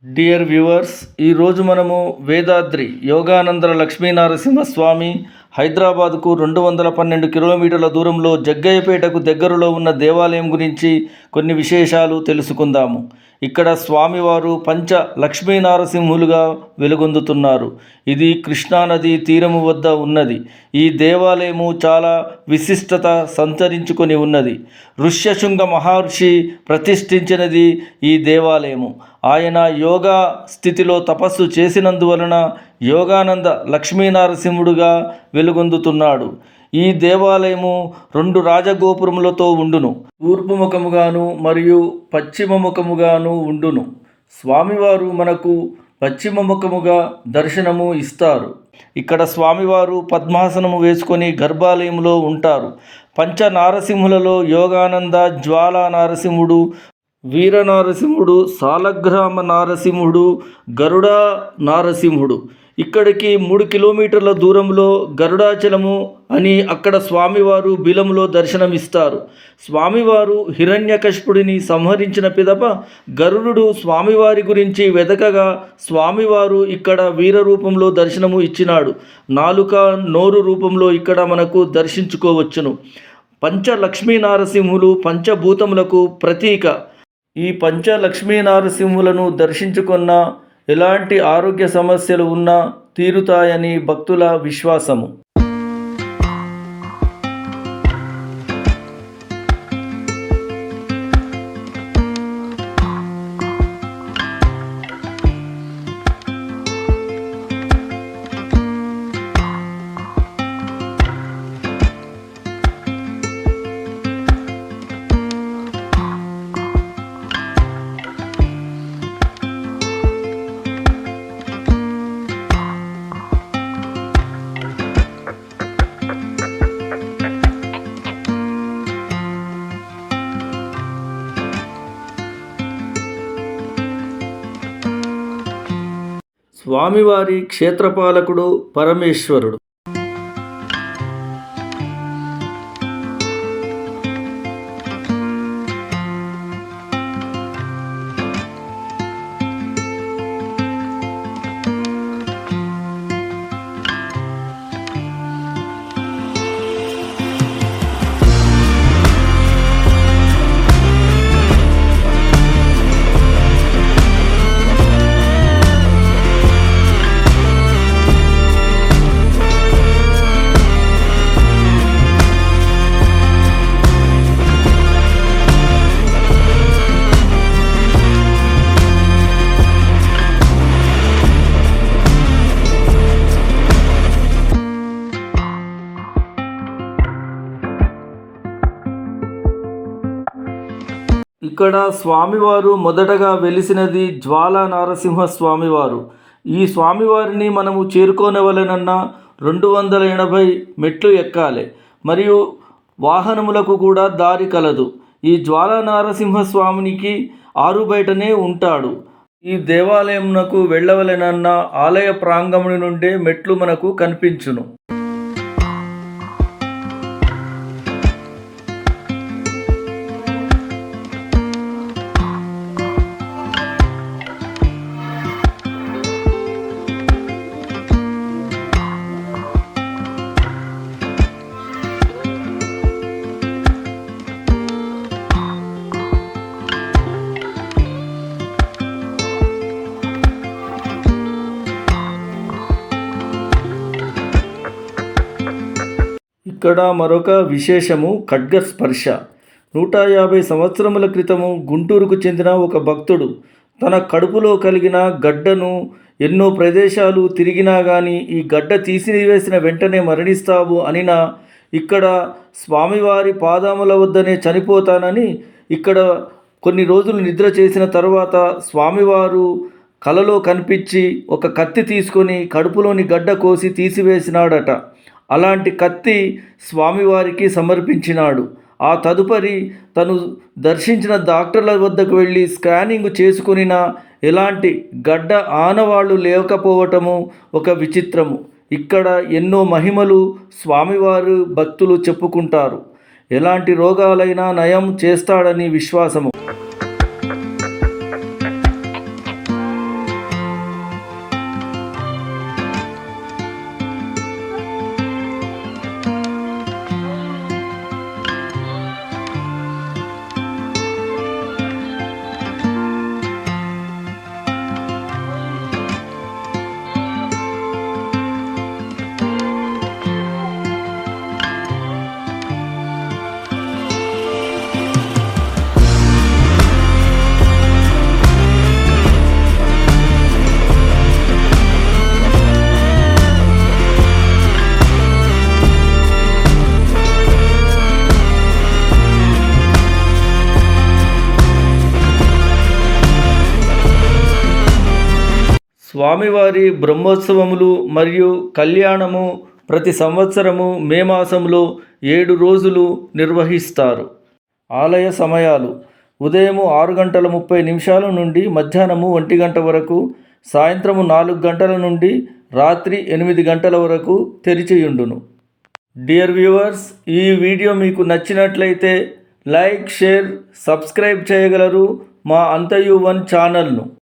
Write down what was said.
Dear viewers, ఈరోజు మనము వేదాద్రి యోగానందర లక్ష్మీనరసింహస్వామి హైదరాబాద్కు 212 కిలోమీటర్ల దూరంలో జగ్గయ్యపేటకు దగ్గరలో ఉన్న దేవాలయం గురించి కొన్ని విశేషాలు తెలుసుకుందాము. ఇక్కడ స్వామివారు పంచ లక్ష్మీనరసింహులుగా వెలుగొందుతున్నారు. ఇది కృష్ణానది తీరము వద్ద ఉన్నది. ఈ దేవాలయము చాలా విశిష్టత సంతరించుకొని ఉన్నది. ఋష్యశృంగ మహర్షి ప్రతిష్ఠించినది ఈ దేవాలయము. ఆయన యోగా స్థితిలో తపస్సు చేసినందువలన యోగానంద లక్ష్మీనరసింహుడుగా వెలుగొందుతున్నాడు. ఈ దేవాలయము 2 రాజగోపురములతో ఉండును. తూర్పు ముఖముగాను మరియు పశ్చిమ ముఖముగాను ఉండును. స్వామివారు మనకు పశ్చిమ ముఖముగా దర్శనము ఇస్తారు. ఇక్కడ స్వామివారు పద్మాసనము వేసుకొని గర్భాలయంలో ఉంటారు. పంచ నారసింహులలో యోగానంద, జ్వాలా నారసింహుడు, వీర నారసింహుడు, సాలగ్రామ నారసింహుడు, గరుడ నారసింహుడు. ఇక్కడికి 3 కిలోమీటర్ల దూరంలో గరుడాచలము అని అక్కడ స్వామివారు బిలంలో దర్శనమిస్తారు. స్వామివారు హిరణ్యకశిపుడిని సంహరించిన పిదప గరుడు స్వామివారి గురించి వెదకగా స్వామివారు ఇక్కడ వీర రూపంలో దర్శనము ఇచ్చినాడు. నాలుక, నోరు రూపంలో ఇక్కడ మనకు దర్శించుకోవచ్చును. పంచ లక్ష్మీనరసింహులు పంచభూతములకు ప్రతీక. ఈ పంచ లక్ష్మీనరసింహులను దర్శించుకున్న ఎలాంటి ఆరోగ్య సమస్యలు ఉన్నా తీరుతాయని భక్తుల విశ్వాసము. స్వామివారి క్షేత్రపాలకుడు పరమేశ్వరుడు. ఇక్కడ స్వామివారు మొదటగా వెలిసినది జ్వాలా నరసింహ స్వామివారు. ఈ స్వామివారిని మనము చేరుకోనవలెనన్నా 280 మెట్లు ఎక్కాలి. మరియు వాహనములకు కూడా దారి కలదు. ఈ జ్వాలా నరసింహ స్వామినికి ఆరు బయటనే ఉంటాడు. ఈ దేవాలయమునకు వెళ్ళవలెనన్నా ఆలయ ప్రాంగణం నుండే మెట్లు మనకు కనిపించును. ఇక్కడ మరొక విశేషము ఖడ్గస్పర్శ. 150 సంవత్సరముల క్రితము గుంటూరుకు చెందిన ఒక భక్తుడు తన కడుపులో కలిగిన గడ్డను ఎన్నో ప్రదేశాలు తిరిగినా కానీ ఈ గడ్డ తీసివేసిన వెంటనే మరణిస్తావు అనినా ఇక్కడ స్వామివారి పాదముల వద్దనే చనిపోతానని ఇక్కడ కొన్ని రోజులు నిద్ర చేసిన తర్వాత స్వామివారు కలలో కనిపించి ఒక కత్తి తీసుకొని కడుపులోని గడ్డ కోసి తీసివేసినాడట. అలాంటి కత్తి స్వామివారికి సమర్పించినాడు. ఆ తదుపరి తను దర్శించిన డాక్టర్ల వద్దకు వెళ్ళి స్కానింగ్ చేసుకునినా ఎలాంటి గడ్డ ఆనవాళ్ళు లేకపోవటము ఒక విచిత్రము. ఇక్కడ ఎన్నో మహిమలు స్వామివారు భక్తులు చెప్పుకుంటారు. ఎలాంటి రోగాలైనా నయం చేస్తాడని విశ్వాసము. స్వామివారి బ్రహ్మోత్సవములు మరియు కళ్యాణము ప్రతి సంవత్సరము మే మాసంలో 7 రోజులు నిర్వహిస్తారు. ఆలయ సమయాలు: ఉదయం 6:30 నుండి మధ్యాహ్నము 1 గంట వరకు, సాయంత్రము 4 గంటల నుండి రాత్రి 8 గంటల వరకు తెరిచియుండును. డియర్ వ్యూవర్స్, ఈ వీడియో మీకు నచ్చినట్లయితే లైక్, షేర్, సబ్స్క్రైబ్ చేయగలరు మా అంతయు వన్ ఛానల్ను.